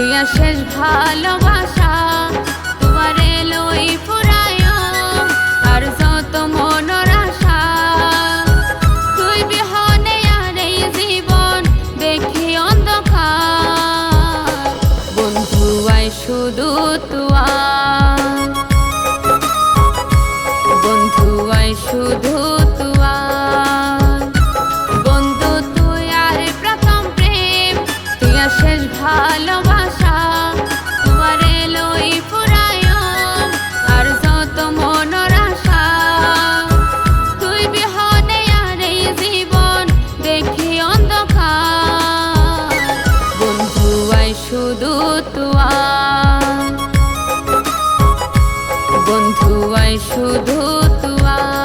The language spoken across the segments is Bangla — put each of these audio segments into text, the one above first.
শেষ ভালোবাসা তোমার এলোই ফুরায় আর যত মনের আশা তুই বিহনে আর এই জীবন দেখি অন্ধকার বন্ধু আই শুধু তুয়ার বন্ধু আই শুধু তুয়ার বন্ধু তুই আর প্রথম প্রেম তুই আর শেষ ভালোবাসা তোমার এলোই ফুরায় আর যত মনের আশা তুই বিহনে আর এই জীবন দেখি অন্ধকার বন্ধু আই শুধু তুয়ার বন্ধু আই শুধু তুয়ার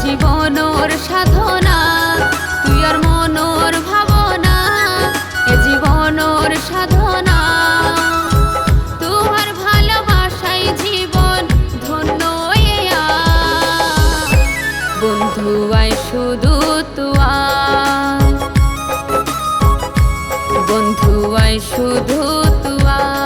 জীবনোর সাধনা তুই আর মনোর ভাবনা এ জীবনোর সাধনা তোমার ভালোবাসাই জীবন ধন্য বন্ধু আই শুধু তুয়ার বন্ধু আই শুধু তুয়ার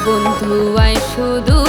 বন্ধু আই শুধু